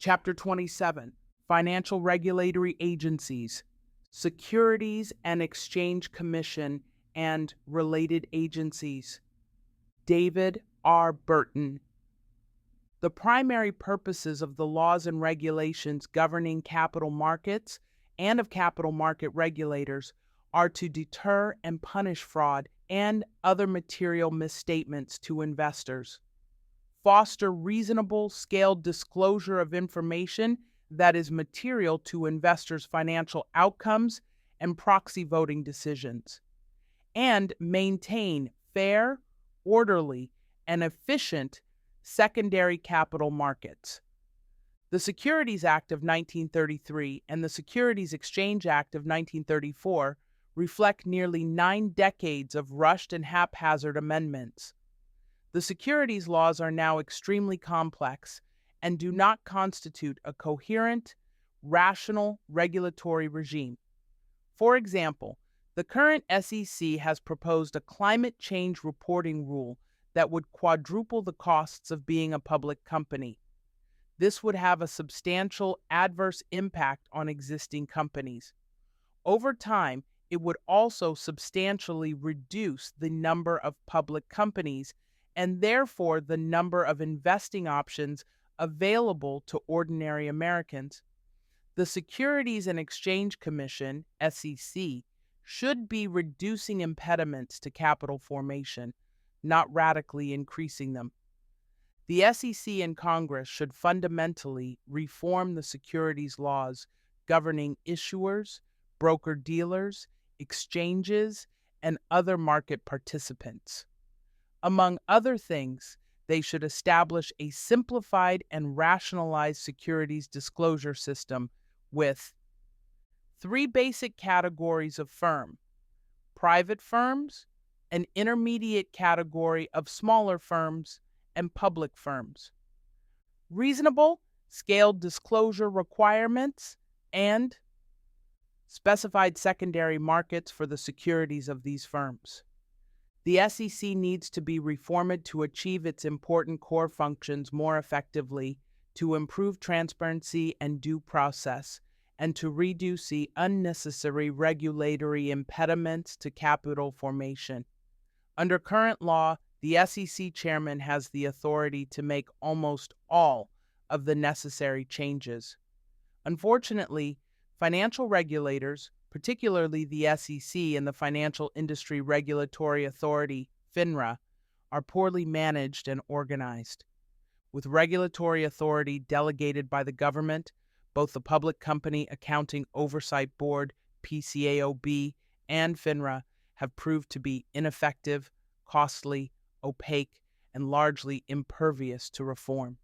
Chapter 27, Financial Regulatory Agencies, Securities and Exchange Commission and Related Agencies. David R. Burton. The primary purposes of the laws and regulations governing capital markets and of capital market regulators are to deter and punish fraud and other material misstatements to investors, foster reasonable, scaled disclosure of information that is material to investors' financial outcomes and proxy voting decisions, and maintain fair, orderly, and efficient secondary capital markets. The Securities Act of 1933 and the Securities Exchange Act of 1934 reflect nearly 9 decades of rushed and haphazard amendments. The securities laws are now extremely complex and do not constitute a coherent, rational regulatory regime. For example, the current SEC has proposed a climate change reporting rule that would quadruple the costs of being a public company. This would have a substantial adverse impact on existing companies. Over time, it would also substantially reduce the number of public companies and therefore the number of investing options available to ordinary Americans. The Securities and Exchange Commission, SEC, should be reducing impediments to capital formation, not radically increasing them. The SEC and Congress should fundamentally reform the securities laws governing issuers, broker-dealers, exchanges, and other market participants. Among other things, they should establish a simplified and rationalized securities disclosure system with 3 basic categories of firm: private firms, an intermediate category of smaller firms, and public firms; reasonable, scaled disclosure requirements, and specified secondary markets for the securities of these firms. The SEC needs to be reformed to achieve its important core functions more effectively, to improve transparency and due process, and to reduce the unnecessary regulatory impediments to capital formation. Under current law, the SEC chairman has the authority to make almost all of the necessary changes. Unfortunately, financial regulators, particularly the SEC and the Financial Industry Regulatory Authority, FINRA, are poorly managed and organized. With regulatory authority delegated by the government, both the Public Company Accounting Oversight Board, PCAOB, and FINRA have proved to be ineffective, costly, opaque, and largely impervious to reform.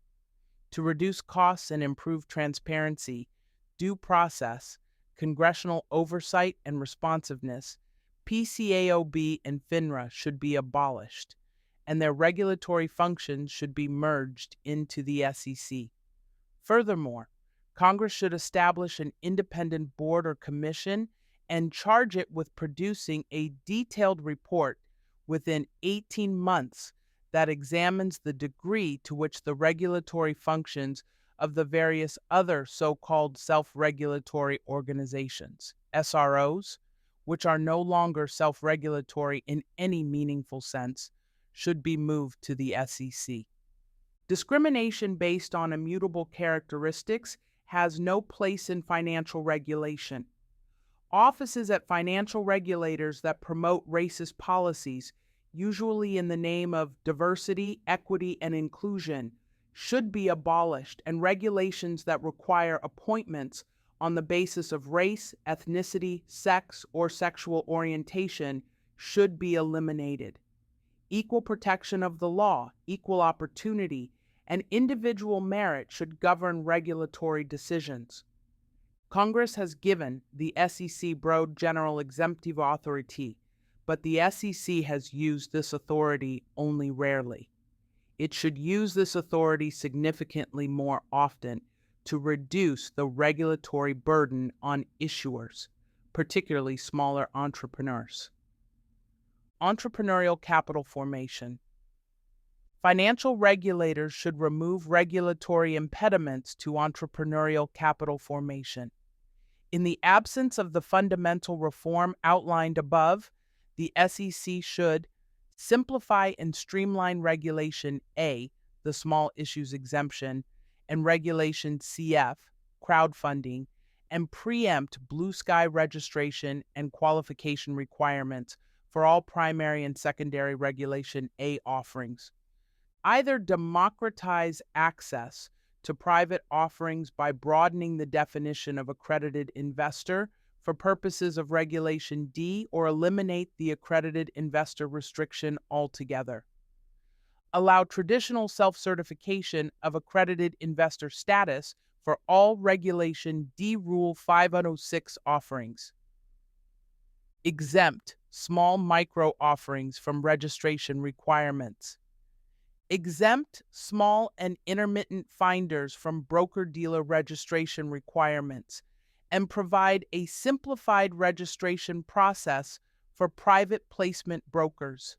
To reduce costs and improve transparency, due process, congressional oversight, and responsiveness, PCAOB and FINRA should be abolished, and their regulatory functions should be merged into the SEC. Furthermore, Congress should establish an independent board or commission and charge it with producing a detailed report within 18 months that examines the degree to which the regulatory functions of the various other so-called self-regulatory organizations, SROs, which are no longer self-regulatory in any meaningful sense, should be moved to the SEC. Discrimination based on immutable characteristics has no place in financial regulation. Offices at financial regulators that promote racist policies, usually in the name of diversity, equity, and inclusion, should be abolished, and regulations that require appointments on the basis of race, ethnicity, sex, or sexual orientation should be eliminated. Equal protection of the law, equal opportunity, and individual merit should govern regulatory decisions. Congress has given the SEC broad general exemptive authority, but the SEC has used this authority only rarely. It should use this authority significantly more often to reduce the regulatory burden on issuers, particularly smaller entrepreneurs. Entrepreneurial capital formation. Financial regulators should remove regulatory impediments to entrepreneurial capital formation. In the absence of the fundamental reform outlined above, the SEC should simplify and streamline Regulation A, the Small Issues Exemption, and Regulation CF, crowdfunding, and preempt blue sky registration and qualification requirements for all primary and secondary Regulation A offerings. Either democratize access to private offerings by broadening the definition of accredited investor for purposes of Regulation D, or eliminate the accredited investor restriction altogether. Allow traditional self-certification of accredited investor status for all Regulation D Rule 506 offerings. Exempt small micro offerings from registration requirements. Exempt small and intermittent finders from broker-dealer registration requirements, and provide a simplified registration process for private placement brokers.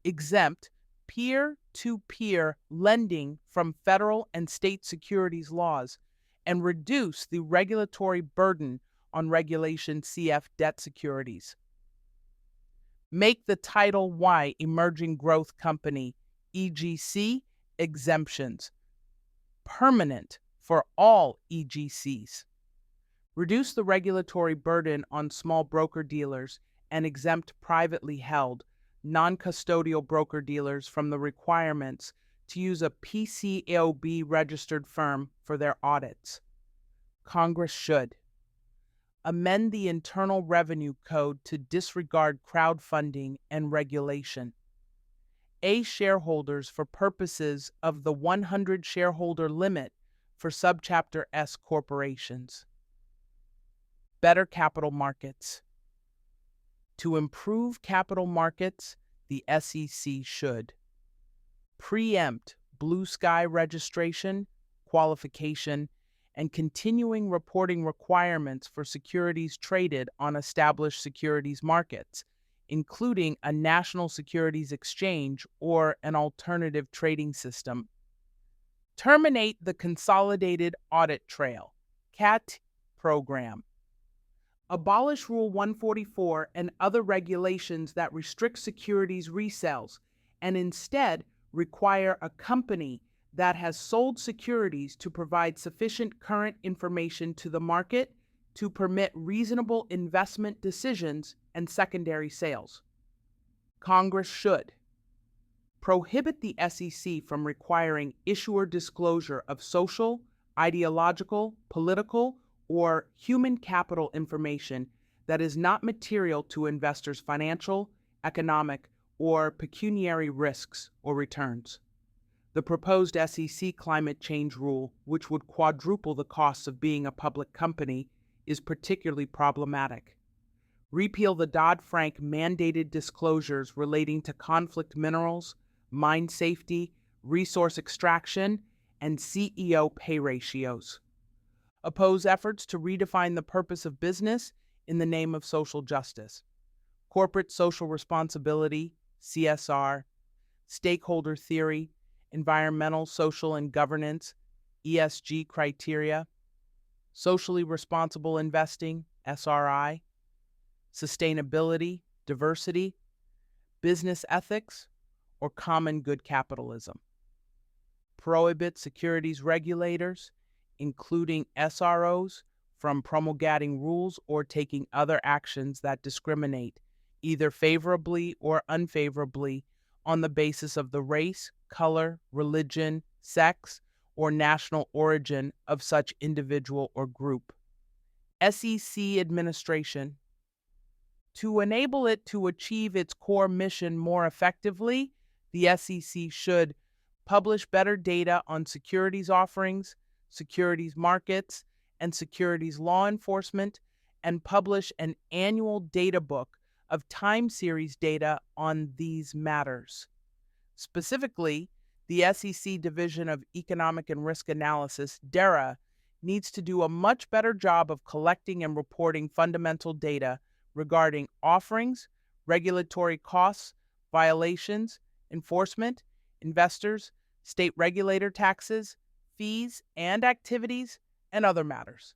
Exempt peer-to-peer lending from federal and state securities laws, and reduce the regulatory burden on Regulation CF debt securities. Make the Title Y Emerging Growth Company EGC exemptions permanent for all EGCs. Reduce the regulatory burden on small broker-dealers and exempt privately held, non-custodial broker-dealers from the requirements to use a PCAOB-registered firm for their audits. Congress should amend the Internal Revenue Code to disregard crowdfunding and regulation. A shareholders for purposes of the 100 shareholder limit for Subchapter S corporations. Better capital markets. To improve capital markets, the SEC should preempt blue sky registration, qualification, and continuing reporting requirements for securities traded on established securities markets, including a national securities exchange or an alternative trading system. Terminate the Consolidated Audit Trail, CAT program. Abolish Rule 144 and other regulations that restrict securities resales, and instead require a company that has sold securities to provide sufficient current information to the market to permit reasonable investment decisions and secondary sales. Congress should prohibit the SEC from requiring issuer disclosure of social, ideological, political, or human capital information that is not material to investors' financial, economic, or pecuniary risks or returns. The proposed SEC climate change rule, which would quadruple the costs of being a public company, is particularly problematic. Repeal the Dodd-Frank mandated disclosures relating to conflict minerals, mine safety, resource extraction, and CEO pay ratios. Oppose efforts to redefine the purpose of business in the name of social justice. Corporate social responsibility, CSR, stakeholder theory, environmental, social, and governance, ESG criteria, socially responsible investing, SRI, sustainability, diversity, business ethics, or common good capitalism. Prohibit securities regulators, including SROs, from promulgating rules or taking other actions that discriminate, either favorably or unfavorably, on the basis of the race, color, religion, sex, or national origin of such individual or group. SEC administration. To enable it to achieve its core mission more effectively, the SEC should publish better data on securities offerings, securities markets, and securities law enforcement, and publish an annual data book of time series data on these matters. Specifically, the SEC Division of Economic and Risk Analysis, DERA, needs to do a much better job of collecting and reporting fundamental data regarding offerings, regulatory costs, violations, enforcement, investors, state regulator taxes, fees and activities, and other matters.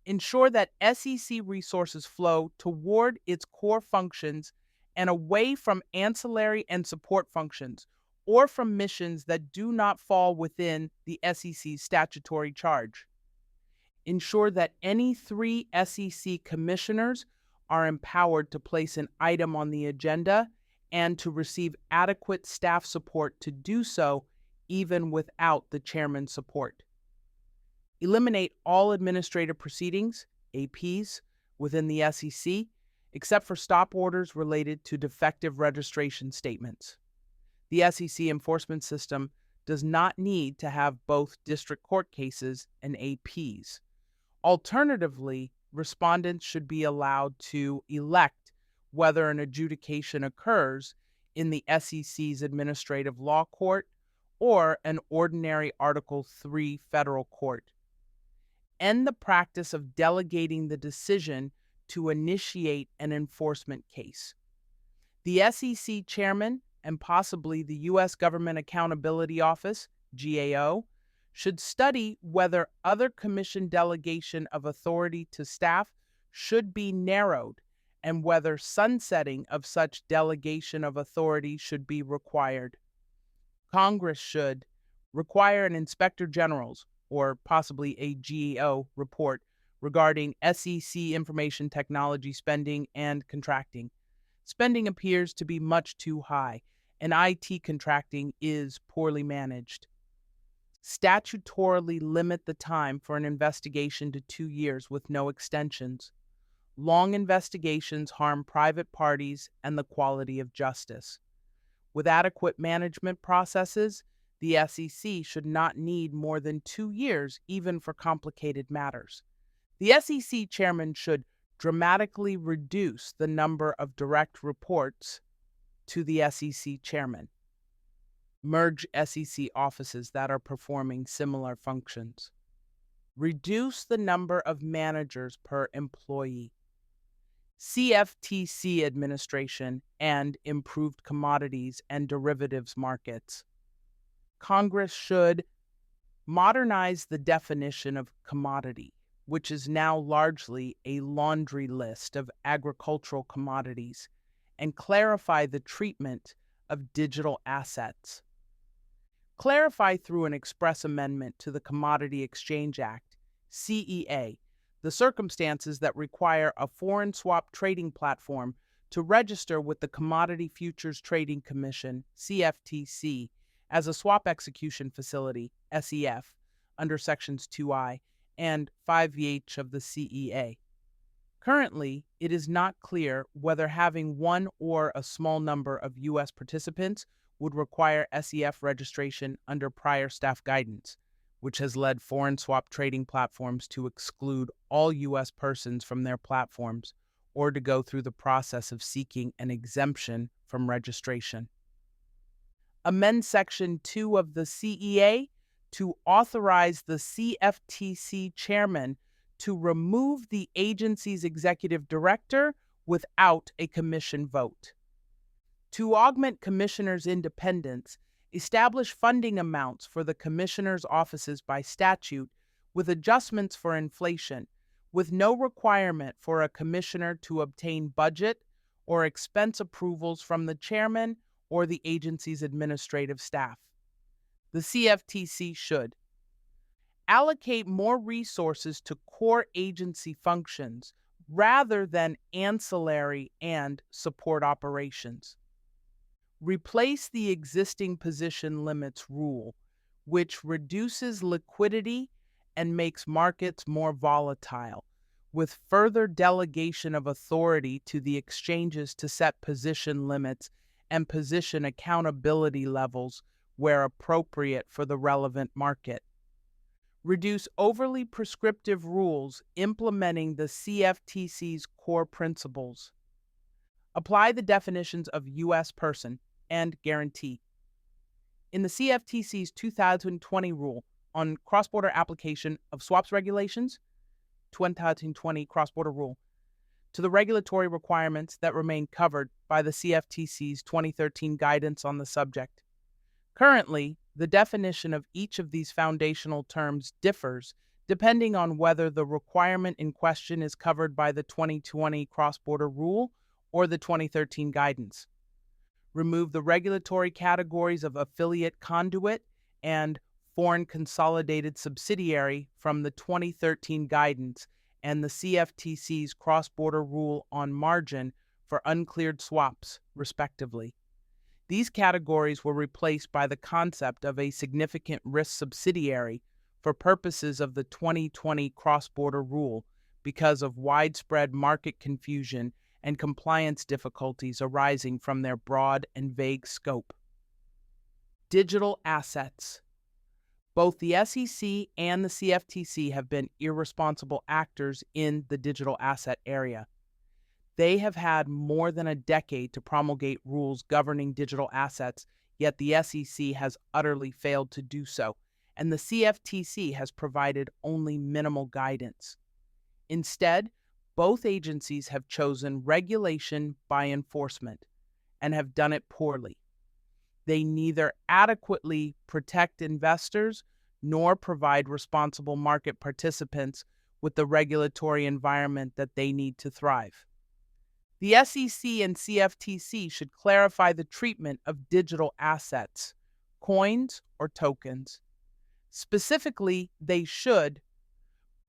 Ensure that SEC resources flow toward its core functions and away from ancillary and support functions or from missions that do not fall within the SEC's statutory charge. Ensure that any 3 SEC commissioners are empowered to place an item on the agenda and to receive adequate staff support to do so, even without the chairman's support. Eliminate all administrative proceedings, APs, within the SEC, except for stop orders related to defective registration statements. The SEC enforcement system does not need to have both district court cases and APs. Alternatively, respondents should be allowed to elect whether an adjudication occurs in the SEC's administrative law court or an ordinary Article 3 federal court. End the practice of delegating the decision to initiate an enforcement case. The SEC chairman and possibly the U.S. Government Accountability Office, GAO, should study whether other commission delegation of authority to staff should be narrowed and whether sunsetting of such delegation of authority should be required. Congress should require an inspector general's or possibly a GAO report regarding SEC information technology spending and contracting. Spending appears to be much too high, and IT contracting is poorly managed. Statutorily limit the time for an investigation to 2 years with no extensions. Long investigations harm private parties and the quality of justice. With adequate management processes, the SEC should not need more than 2 years even for complicated matters. The SEC chairman should dramatically reduce the number of direct reports to the SEC chairman. Merge SEC offices that are performing similar functions. Reduce the number of managers per employee. CFTC administration and improved commodities and derivatives markets. Congress should modernize the definition of commodity, which is now largely a laundry list of agricultural commodities, and clarify the treatment of digital assets. Clarify through an express amendment to the Commodity Exchange Act, CEA, the circumstances that require a foreign swap trading platform to register with the Commodity Futures Trading Commission, CFTC, as a swap execution facility, SEF, under Sections 2I and 5H of the CEA. Currently, it is not clear whether having one or a small number of U.S. participants would require SEF registration under prior staff guidance, which has led foreign swap trading platforms to exclude all U.S. persons from their platforms or to go through the process of seeking an exemption from registration. Amend Section 2 of the CEA to authorize the CFTC chairman to remove the agency's executive director without a commission vote. To augment commissioners' independence, establish funding amounts for the commissioners' offices by statute with adjustments for inflation, with no requirement for a commissioner to obtain budget or expense approvals from the chairman or the agency's administrative staff. The CFTC should allocate more resources to core agency functions rather than ancillary and support operations. Replace the existing position limits rule, which reduces liquidity and makes markets more volatile, with further delegation of authority to the exchanges to set position limits and position accountability levels where appropriate for the relevant market. Reduce overly prescriptive rules implementing the CFTC's core principles. Apply the definitions of U.S. person and guarantee. In the CFTC's 2020 rule on cross-border application of swaps regulations, 2020 cross-border rule, to the regulatory requirements that remain covered by the CFTC's 2013 guidance on the subject. Currently, the definition of each of these foundational terms differs depending on whether the requirement in question is covered by the 2020 cross-border rule or the 2013 guidance. Remove the regulatory categories of affiliate conduit and foreign consolidated subsidiary from the 2013 guidance and the CFTC's cross-border rule on margin for uncleared swaps, respectively. These categories were replaced by the concept of a significant risk subsidiary for purposes of the 2020 cross-border rule because of widespread market confusion and compliance difficulties arising from their broad and vague scope. Digital assets. Both the SEC and the CFTC have been irresponsible actors in the digital asset area. They have had more than a decade to promulgate rules governing digital assets, yet the SEC has utterly failed to do so, and the CFTC has provided only minimal guidance. Instead, both agencies have chosen regulation by enforcement and have done it poorly. They neither adequately protect investors nor provide responsible market participants with the regulatory environment that they need to thrive. The SEC and CFTC should clarify the treatment of digital assets, coins or tokens. Specifically, they should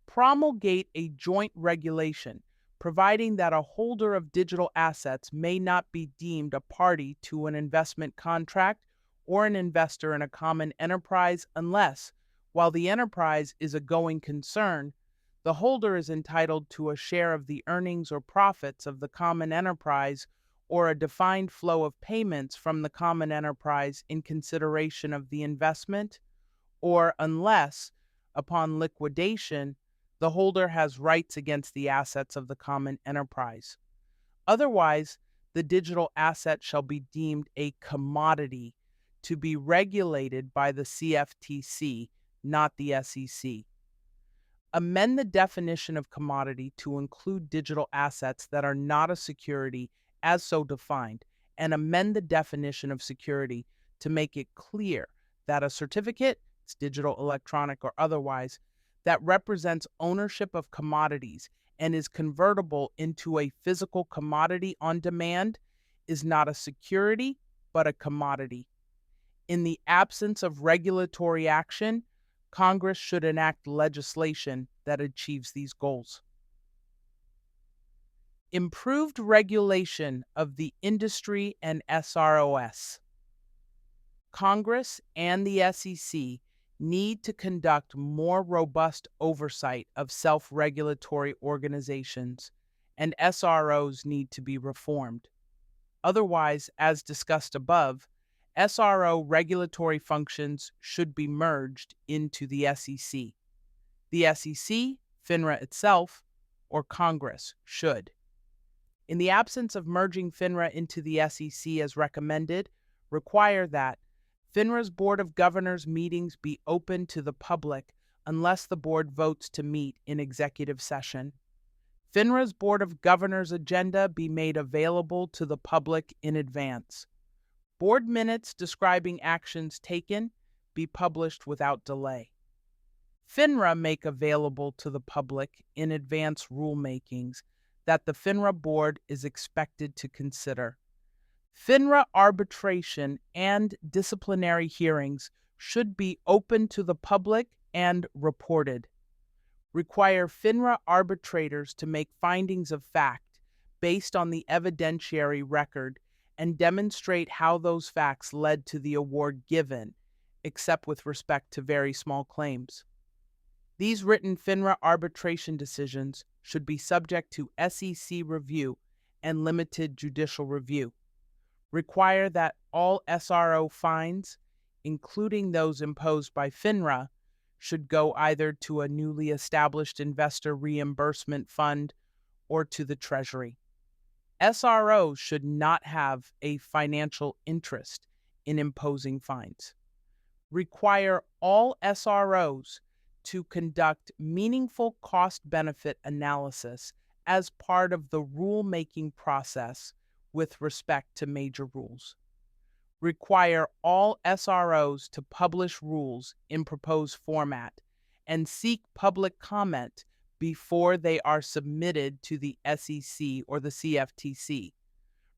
promulgate a joint regulation providing that a holder of digital assets may not be deemed a party to an investment contract or an investor in a common enterprise unless, while the enterprise is a going concern, the holder is entitled to a share of the earnings or profits of the common enterprise or a defined flow of payments from the common enterprise in consideration of the investment, or unless, upon liquidation, the holder has rights against the assets of the common enterprise. Otherwise, the digital asset shall be deemed a commodity to be regulated by the CFTC, not the SEC. Amend the definition of commodity to include digital assets that are not a security as so defined, and amend the definition of security to make it clear that a certificate, it's digital, electronic, or otherwise, that represents ownership of commodities and is convertible into a physical commodity on demand is not a security, but a commodity. In the absence of regulatory action, Congress should enact legislation that achieves these goals. Improved regulation of the industry and SROs. Congress and the SEC need to conduct more robust oversight of self-regulatory organizations, and SROs need to be reformed. Otherwise, as discussed above, SRO regulatory functions should be merged into the SEC. The SEC, FINRA itself, or Congress should. In the absence of merging FINRA into the SEC as recommended, require that FINRA's Board of Governors meetings be open to the public unless the board votes to meet in executive session. FINRA's Board of Governors agenda be made available to the public in advance. Board minutes describing actions taken be published without delay. FINRA make available to the public in advance rulemakings that the FINRA board is expected to consider. FINRA arbitration and disciplinary hearings should be open to the public and reported. Require FINRA arbitrators to make findings of fact based on the evidentiary record and demonstrate how those facts led to the award given, except with respect to very small claims. These written FINRA arbitration decisions should be subject to SEC review and limited judicial review. Require that all SRO fines, including those imposed by FINRA, should go either to a newly established investor reimbursement fund or to the Treasury. SROs should not have a financial interest in imposing fines. Require all SROs to conduct meaningful cost-benefit analysis as part of the rulemaking process with respect to major rules. require all SROs to publish rules in proposed format, and seek public comment before they are submitted to the SEC or the CFTC.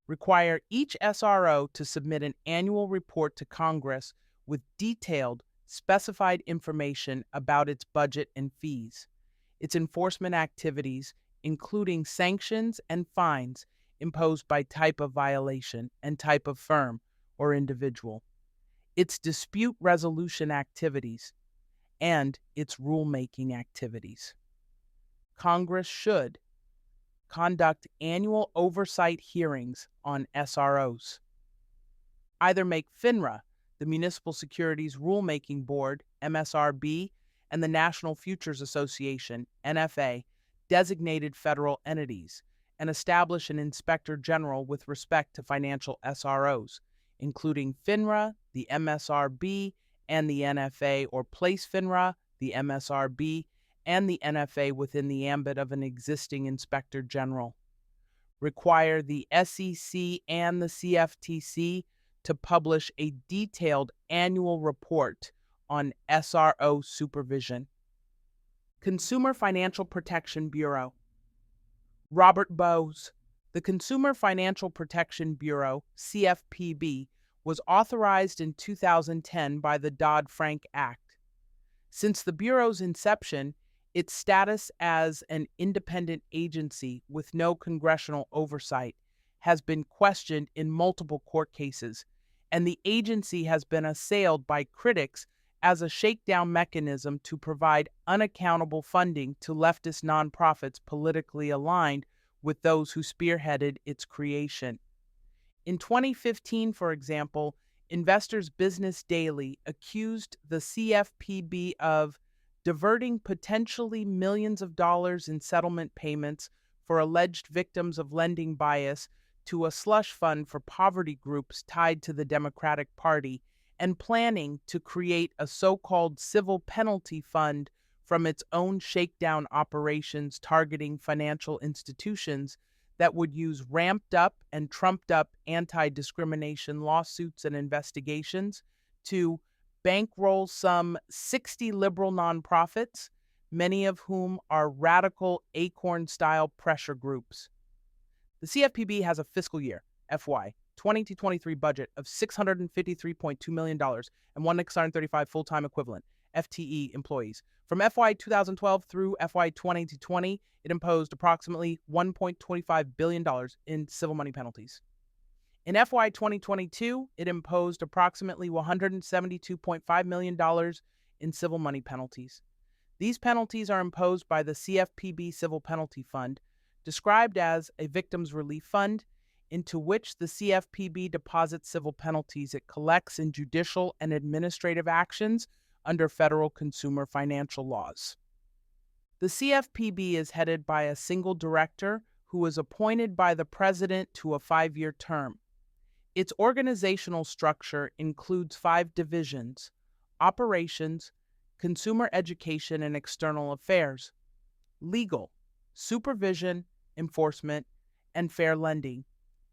Require each SRO to submit an annual report to Congress with detailed, specified information about its budget and fees, its enforcement activities, including sanctions and fines imposed by type of violation and type of firm or individual, its dispute resolution activities, and its rulemaking activities. Congress should conduct annual oversight hearings on SROs. Either make FINRA, the Municipal Securities Rulemaking Board, MSRB, and the National Futures Association, NFA, designated federal entities, and establish an inspector general with respect to financial SROs, including FINRA, the MSRB, and the NFA, or place FINRA, the MSRB, and the NFA within the ambit of an existing inspector general. Require the SEC and the CFTC to publish a detailed annual report on SRO supervision. Consumer Financial Protection Bureau. Robert Bowes. The Consumer Financial Protection Bureau, CFPB, was authorized in 2010 by the Dodd-Frank Act. Since the Bureau's inception, its status as an independent agency with no congressional oversight has been questioned in multiple court cases, and the agency has been assailed by critics as a shakedown mechanism to provide unaccountable funding to leftist nonprofits politically aligned with those who spearheaded its creation. In 2015, for example, Investors Business Daily accused the CFPB of diverting potentially millions of dollars in settlement payments for alleged victims of lending bias to a slush fund for poverty groups tied to the Democratic Party, and planning to create a so-called civil penalty fund from its own shakedown operations targeting financial institutions that would use ramped up and trumped up anti-discrimination lawsuits and investigations to bankroll some 60 liberal nonprofits, many of whom are radical acorn-style pressure groups. The CFPB has a fiscal year, FY 2023 budget of $653.2 million and 135 full-time equivalent, FTE employees. From FY 2012 through FY 2020, it imposed approximately $1.25 billion in civil money penalties. In FY 2022, it imposed approximately $172.5 million in civil money penalties. These penalties are imposed by the CFPB Civil Penalty Fund, described as a victims relief fund, into which the CFPB deposits civil penalties it collects in judicial and administrative actions under federal consumer financial laws. The CFPB is headed by a single director who is appointed by the president to a 5-year term. Its organizational structure includes 5 divisions: operations, consumer education and external affairs, legal, supervision, enforcement, and fair lending,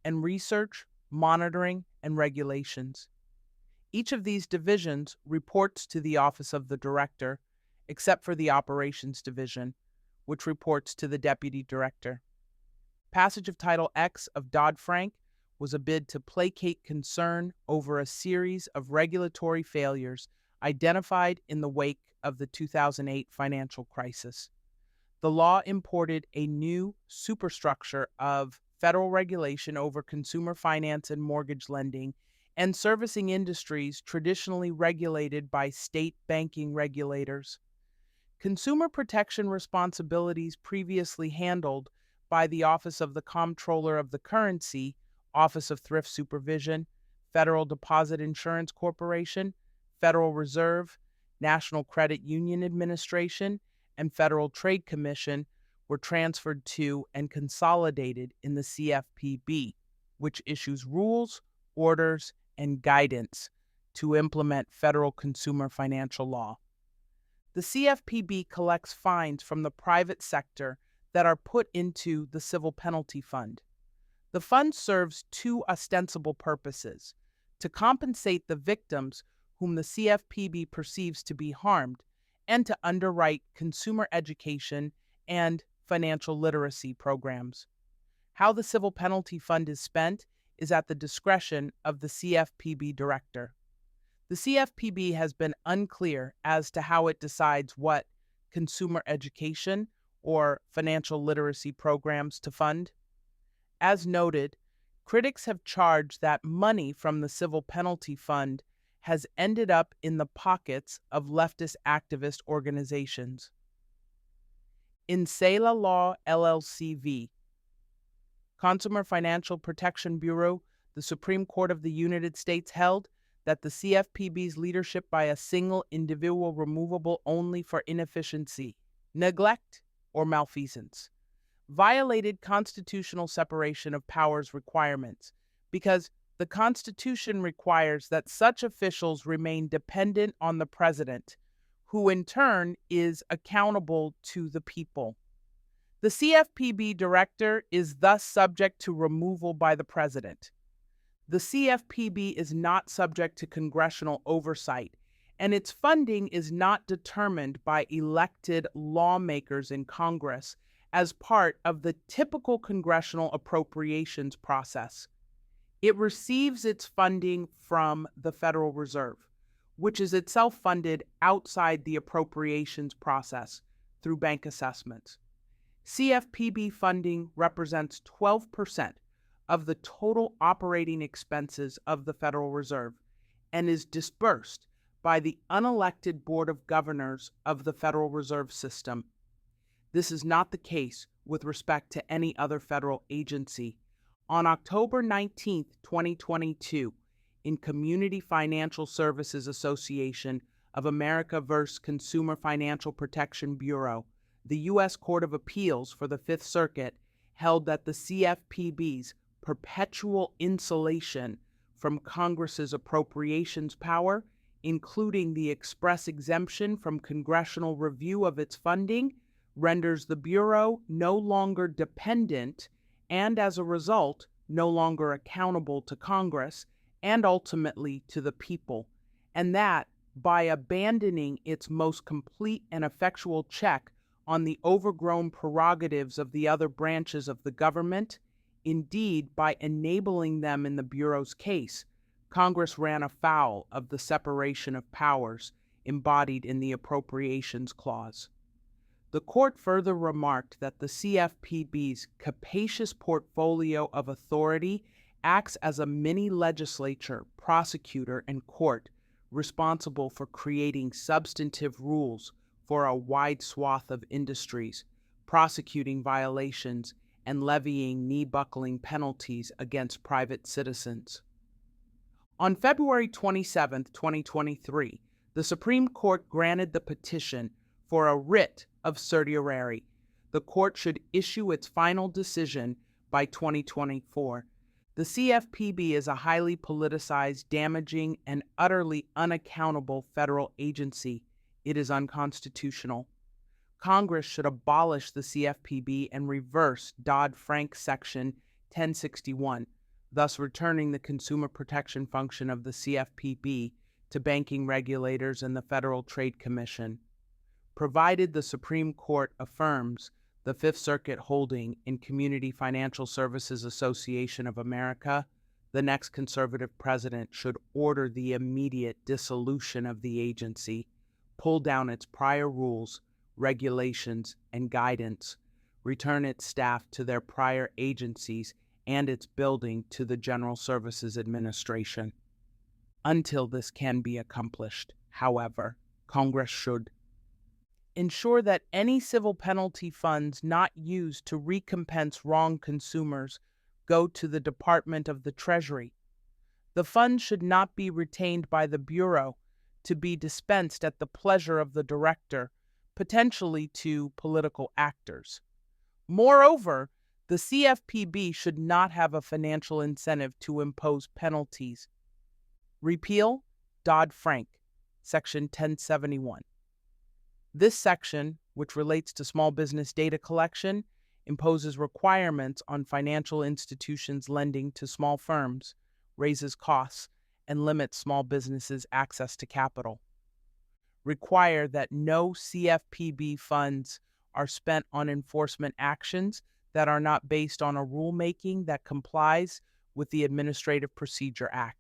and research, monitoring, and regulations. Each of these divisions reports to the Office of the Director, except for the Operations Division, which reports to the Deputy Director. Passage of Title X of Dodd-Frank was a bid to placate concern over a series of regulatory failures identified in the wake of the 2008 financial crisis. The law imported a new superstructure of federal regulation over consumer finance and mortgage lending and servicing industries traditionally regulated by state banking regulators. Consumer protection responsibilities previously handled by the Office of the Comptroller of the Currency, Office of Thrift Supervision, Federal Deposit Insurance Corporation, Federal Reserve, National Credit Union Administration, and Federal Trade Commission were transferred to and consolidated in the CFPB, which issues rules, orders, and guidance to implement federal consumer financial law. The CFPB collects fines from the private sector that are put into the Civil Penalty Fund. The fund serves 2 ostensible purposes: to compensate the victims whom the CFPB perceives to be harmed, and to underwrite consumer education and financial literacy programs. How the Civil Penalty Fund is spent is at the discretion of the CFPB director. The CFPB has been unclear as to how it decides what consumer education or financial literacy programs to fund. As noted, critics have charged that money from the Civil Penalty Fund has ended up in the pockets of leftist activist organizations. In Sela Law LLC v. Consumer Financial Protection Bureau, the Supreme Court of the United States held that the CFPB's leadership by a single individual removable only for inefficiency, neglect, or malfeasance violated constitutional separation of powers requirements because the Constitution requires that such officials remain dependent on the president, who in turn is accountable to the people. The CFPB director is thus subject to removal by the president. The CFPB is not subject to congressional oversight, and its funding is not determined by elected lawmakers in Congress as part of the typical congressional appropriations process. It receives its funding from the Federal Reserve, which is itself funded outside the appropriations process through bank assessments. CFPB funding represents 12% of the total operating expenses of the Federal Reserve and is disbursed by the unelected Board of Governors of the Federal Reserve System. This is not the case with respect to any other federal agency. On October 19, 2022, in Community Financial Services Association of America v. Consumer Financial Protection Bureau, the U.S. Court of Appeals for the Fifth Circuit held that the CFPB's perpetual insulation from Congress's appropriations power, including the express exemption from congressional review of its funding, renders the Bureau no longer dependent and, as a result, no longer accountable to Congress and ultimately to the people, and that, by abandoning its most complete and effectual check on the overgrown prerogatives of the other branches of the government, indeed by enabling them in the Bureau's case, Congress ran afoul of the separation of powers embodied in the Appropriations Clause. The court further remarked that the CFPB's capacious portfolio of authority acts as a mini legislature, prosecutor, and court responsible for creating substantive rules for a wide swath of industries, prosecuting violations, and levying knee-buckling penalties against private citizens. On February 27, 2023, the Supreme Court granted the petition for a writ of certiorari. The court should issue its final decision by 2024. The CFPB is a highly politicized, damaging, and utterly unaccountable federal agency. It is unconstitutional. Congress should abolish the CFPB and reverse Dodd-Frank Section 1061, thus returning the consumer protection function of the CFPB to banking regulators and the Federal Trade Commission. Provided the Supreme Court affirms the Fifth Circuit holding in Community Financial Services Association of America, the next conservative president should order the immediate dissolution of the agency, pull down its prior rules, regulations, and guidance, return its staff to their prior agencies and its building to the General Services Administration. Until this can be accomplished, however, Congress should ensure that any civil penalty funds not used to recompense wronged consumers go to the Department of the Treasury. The funds should not be retained by the Bureau to be dispensed at the pleasure of the director, potentially to political actors. Moreover, the CFPB should not have a financial incentive to impose penalties. Repeal Dodd-Frank, Section 1071. This section, which relates to small business data collection, imposes requirements on financial institutions lending to small firms, raises costs, and limit small businesses' access to capital. Require that no CFPB funds are spent on enforcement actions that are not based on a rulemaking that complies with the Administrative Procedure Act.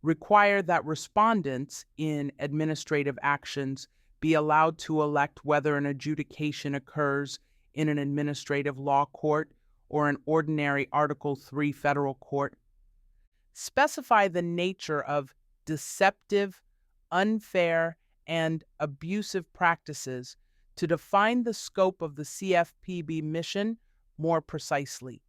Require that respondents in administrative actions be allowed to elect whether an adjudication occurs in an administrative law court or an ordinary Article III federal court. Specify the nature of deceptive, unfair, and abusive practices to define the scope of the CFPB mission more precisely.